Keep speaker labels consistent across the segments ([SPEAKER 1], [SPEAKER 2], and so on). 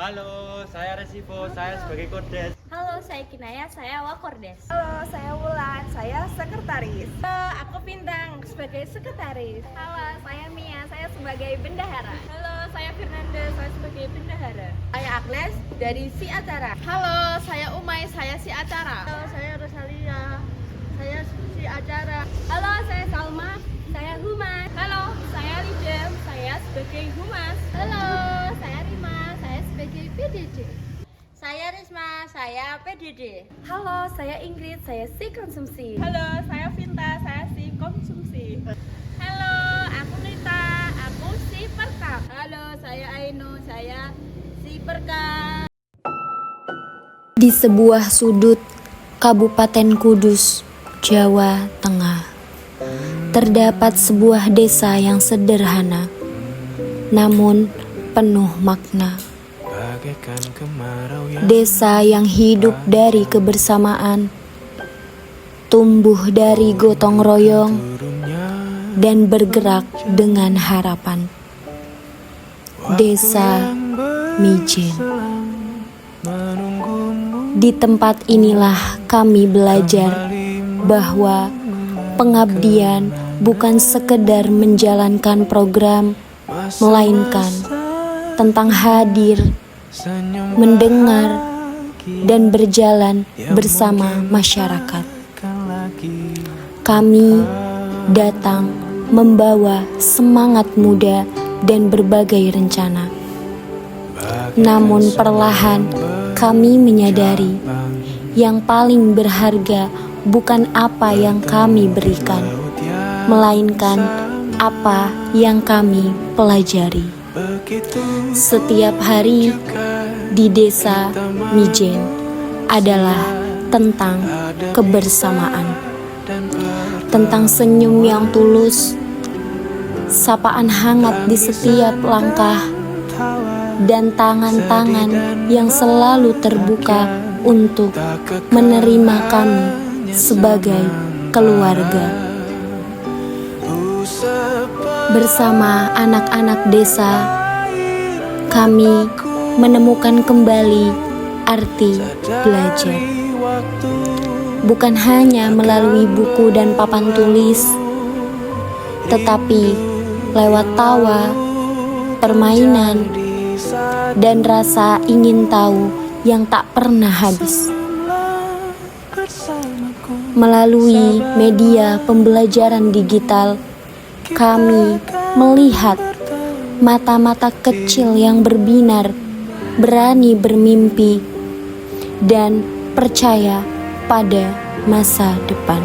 [SPEAKER 1] Halo, saya Resivo, saya sebagai Kordes.
[SPEAKER 2] Halo, saya Kinaya, saya Wakordes.
[SPEAKER 3] Halo, saya Wulan, saya sekretaris.
[SPEAKER 2] Halo, aku Bintang sebagai sekretaris.
[SPEAKER 3] Halo, saya Mia, saya sebagai bendahara.
[SPEAKER 2] Halo, saya Fernanda, saya sebagai bendahara.
[SPEAKER 3] Saya Agnes dari si acara.
[SPEAKER 2] Halo, saya Umay, saya si acara.
[SPEAKER 3] Halo, saya Rosalia, saya si acara.
[SPEAKER 2] Halo, saya Salma, saya Humas. Halo, saya Lidem, saya sebagai Humas.
[SPEAKER 3] Halo, saya Rima, saya sebagai PDD.
[SPEAKER 2] Saya Risma, saya PDD.
[SPEAKER 3] Halo, saya Ingrid, saya si konsumsi.
[SPEAKER 2] Halo, saya Vinta, saya si konsumsi. Halo, aku Rita, aku si perkap. Halo, saya Aino, saya si perkap.
[SPEAKER 4] Di sebuah sudut Kabupaten Kudus, Jawa Tengah, terdapat sebuah desa yang sederhana, namun penuh makna. Desa yang hidup dari kebersamaan, tumbuh dari gotong royong, dan bergerak dengan harapan. Desa Mijen. Di tempat inilah kami belajar bahwa pengabdian bukan sekedar menjalankan program, melainkan tentang hadir, mendengar, dan berjalan bersama masyarakat. Kami datang membawa semangat muda dan berbagai rencana. Namun perlahan kami menyadari yang paling berharga bukan apa yang kami berikan, melainkan apa yang kami pelajari. Setiap hari di desa Mijen adalah tentang kebersamaan, tentang senyum yang tulus, sapaan hangat di setiap langkah, dan tangan-tangan yang selalu terbuka untuk menerima kami sebagai keluarga. Bersama anak-anak desa, kami menemukan kembali arti belajar. Bukan hanya melalui buku dan papan tulis, tetapi lewat tawa, permainan, dan rasa ingin tahu yang tak pernah habis. Melalui media pembelajaran digital, kami melihat mata-mata kecil yang berbinar, berani bermimpi, dan percaya pada masa depan.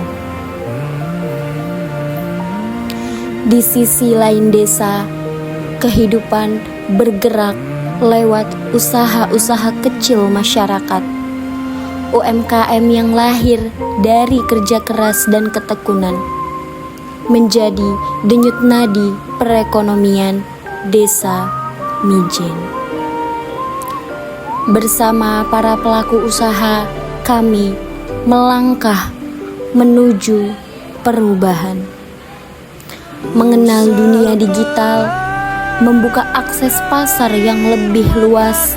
[SPEAKER 4] Di sisi lain desa, kehidupan bergerak lewat usaha-usaha kecil masyarakat, UMKM yang lahir dari kerja keras dan ketekunan, menjadi denyut nadi perekonomian desa Mijen. Bersama para pelaku usaha, kami melangkah menuju perubahan, mengenal dunia digital, membuka akses pasar yang lebih luas,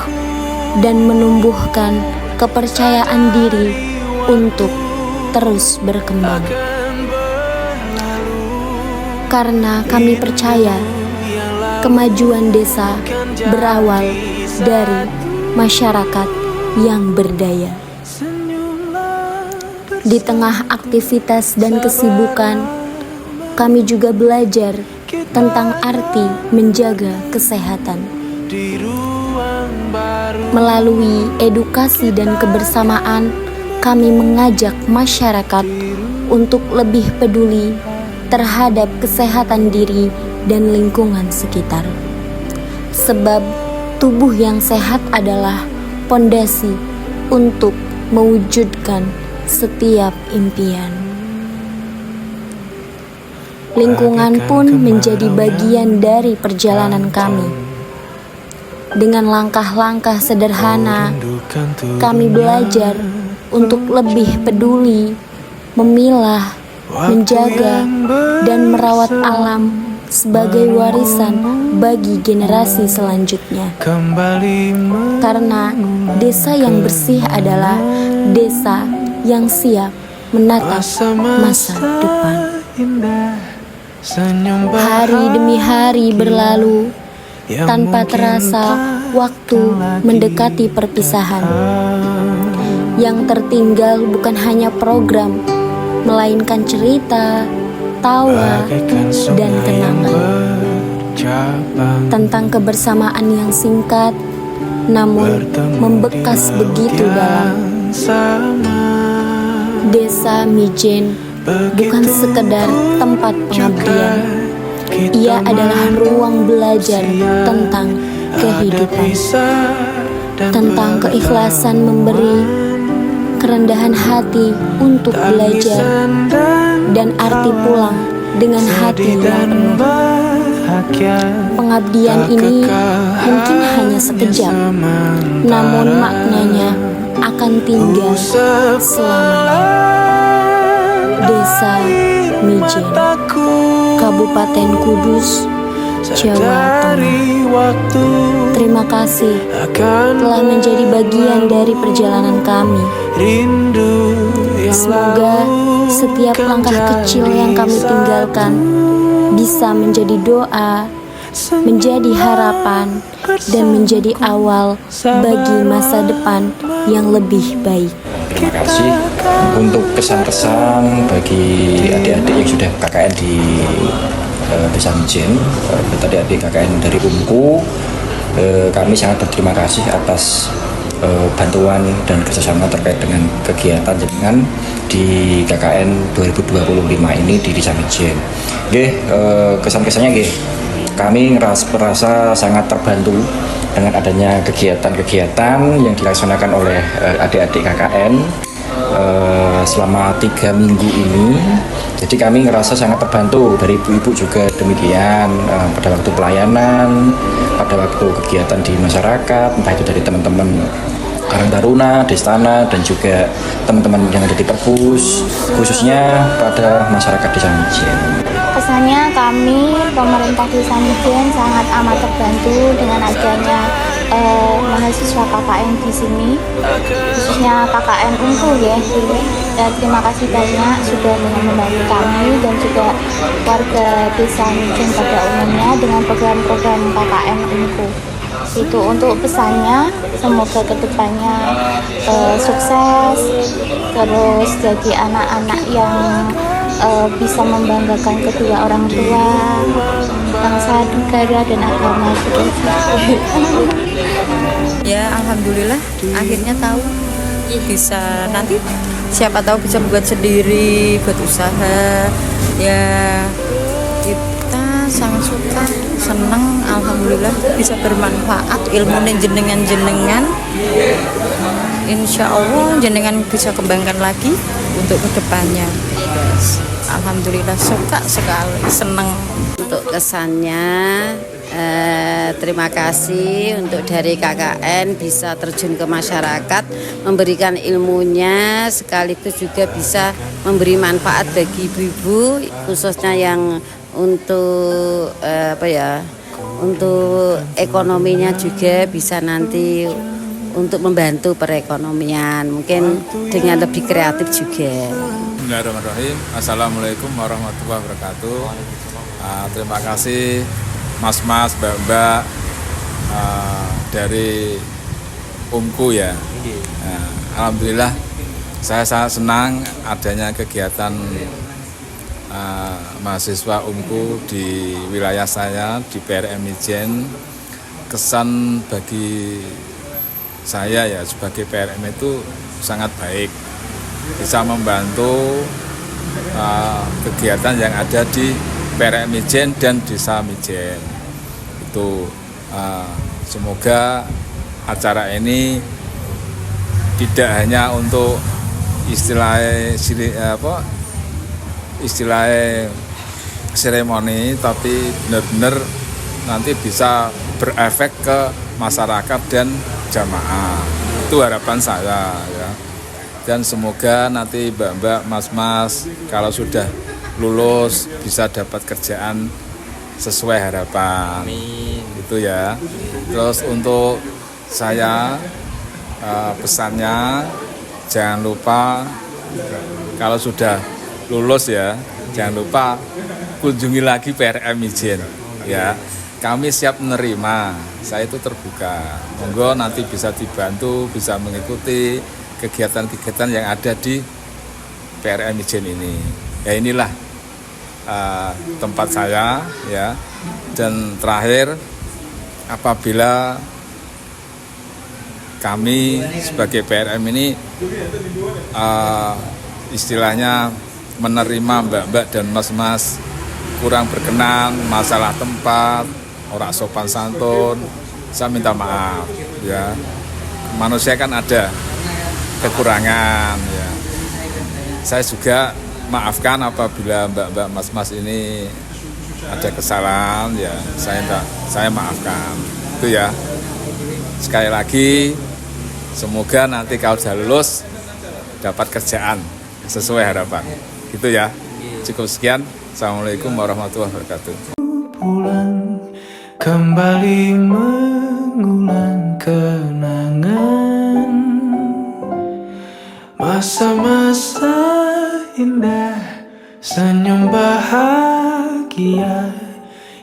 [SPEAKER 4] dan menumbuhkan kepercayaan diri untuk terus berkembang. Karena kami percaya kemajuan desa berawal dari masyarakat yang berdaya. Di tengah aktivitas dan kesibukan, kami juga belajar tentang arti menjaga kesehatan. Melalui edukasi dan kebersamaan, kami mengajak masyarakat untuk lebih peduli terhadap kesehatan diri dan lingkungan sekitar. Sebab tubuh yang sehat adalah pondasi untuk mewujudkan setiap impian. Lingkungan pun menjadi bagian dari perjalanan kami. Dengan langkah-langkah sederhana, kami belajar untuk lebih peduli, memilah, menjaga, dan merawat alam sebagai warisan bagi generasi selanjutnya. Karena desa yang bersih adalah desa yang siap menatap masa depan. Hari demi hari berlalu tanpa terasa waktu mendekati perpisahan. Yang tertinggal bukan hanya program, melainkan cerita, tawa, dan kenangan tentang kebersamaan yang singkat namun membekas begitu dalam. Desa Mijen bukan sekedar tempat pengabdian, ia adalah ruang belajar tentang kehidupan, tentang keikhlasan memberi, kerendahan hati untuk belajar, dan arti pulang dengan hati yang penuh. Pengabdian ini mungkin hanya sekejap, namun maknanya akan tinggal selamanya. Desa Mijen, Kabupaten Kudus, Jawa Tengah. Terima kasih telah menjadi bagian dari perjalanan kami. Semoga setiap langkah kecil yang kami tinggalkan bisa menjadi doa, menjadi harapan, dan menjadi awal bagi masa depan yang lebih baik.
[SPEAKER 5] Terima kasih untuk kesan-kesan bagi adik-adik yang sudah KKN di Desa Mijen, adik-adik KKN dari UMKU. Kami sangat berterima kasih atas bantuan dan kerjasama terkait dengan kegiatan jenengan di KKN 2025 ini di Desa Mijen. Kesan-kesannya kami merasa sangat terbantu dengan adanya kegiatan-kegiatan yang dilaksanakan oleh adik-adik KKN selama 3 minggu ini. Jadi kami ngerasa sangat terbantu, dari ibu-ibu juga demikian, pada waktu pelayanan, pada waktu kegiatan di masyarakat, entah itu dari teman-teman Karang Taruna, Destana, dan juga teman-teman yang ada di Perpus, khususnya pada masyarakat Desa Mijen.
[SPEAKER 6] Kesannya kami, pemerintah Desa Mijen, sangat amat terbantu dengan adanya mahasiswa KKN di sini, khususnya KKN UMKU ya. Terima kasih banyak sudah membantu kami dan juga warga Desa Mijen pada umumnya dengan program-program KKN UMKU. Itu untuk pesannya, semoga kedepannya sukses, terus jadi anak-anak yang bisa membanggakan kedua orang tua, bangsa, negara, dan agama.
[SPEAKER 7] Ya, alhamdulillah akhirnya tahu bisa, nanti siapa tahu bisa buat sendiri, buat usaha. Ya, kita sangat suka, senang, alhamdulillah bisa bermanfaat ilmu jenengan. Insya Allah jenengan bisa kembangkan lagi untuk kedepannya. Alhamdulillah suka sekali, senang.
[SPEAKER 8] Untuk kesannya, terima kasih untuk dari KKN bisa terjun ke masyarakat, memberikan ilmunya, sekaligus juga bisa memberi manfaat bagi ibu-ibu, khususnya yang untuk untuk ekonominya juga bisa nanti untuk membantu perekonomian, mungkin dengan lebih kreatif juga.
[SPEAKER 9] Bismillahirrahmanirrahim. Assalamualaikum warahmatullahi wabarakatuh. Terima kasih mas-mas, mbak-mbak dari UMKU ya. Alhamdulillah saya sangat senang adanya kegiatan mahasiswa UMKU di wilayah saya di PRM Mijen. Kesan bagi saya ya sebagai PRM itu sangat baik, bisa membantu kegiatan yang ada di PRM Mijen dan Desa Mijen. Itu semoga acara ini tidak hanya untuk istilah seremoni, tapi benar-benar nanti bisa berefek ke masyarakat dan jamaah. Itu harapan saya ya. Dan semoga nanti mbak-mbak, mas-mas kalau sudah lulus bisa dapat kerjaan sesuai harapan.
[SPEAKER 1] Amin.
[SPEAKER 9] Itu ya. Terus untuk saya pesannya jangan lupa kalau sudah lulus ya, jangan lupa kunjungi lagi PRM Ijen ya. Kami siap menerima, saya itu terbuka. Monggo nanti bisa dibantu, bisa mengikuti kegiatan-kegiatan yang ada di PRM Ijen ini. Ya inilah tempat saya ya. Dan terakhir, apabila kami sebagai PRM ini istilahnya menerima mbak-mbak dan mas-mas kurang berkenan, masalah tempat, orang sopan santun, saya minta maaf ya. Manusia kan ada kekurangan ya. Saya juga maafkan apabila mbak-mbak mas-mas ini ada kesalahan ya, saya maafkan. Itu ya. Sekali lagi semoga nanti kalau sudah lulus dapat kerjaan sesuai harapan. Gitu ya. Cukup sekian. Assalamualaikum warahmatullahi wabarakatuh.
[SPEAKER 10] Pulang kembali mengulang kenangan masa-masa indah, senyum bahagia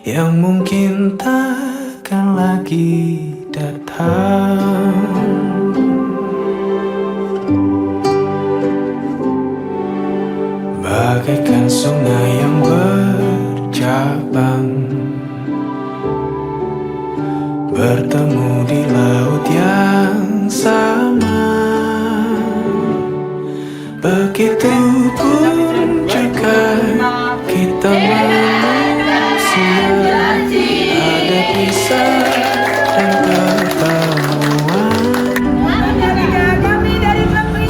[SPEAKER 10] yang mungkin takkan lagi datang. Bagaikan sungai yang bercabang, bertemu di laut yang sama. Begitupun juga kita manusia, ada pisah dan ketemuan,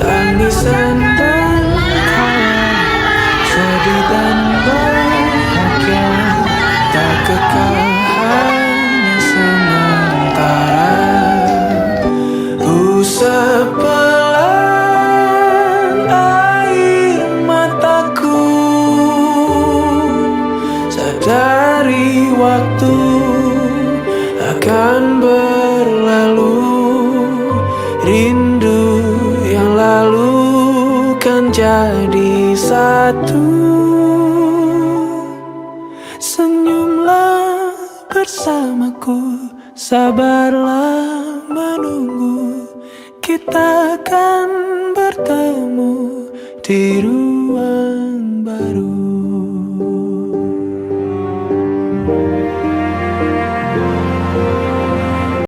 [SPEAKER 10] tangisan dan sedih dan bahagia, tak kekal hanya sementara. Usap pelan air mataku, sadari waktu akan berlalu. Rindu yang lalu kan jadi satu. Senyumlah bersamaku, sabarlah menunggu. Kita akan bertemu di rumah.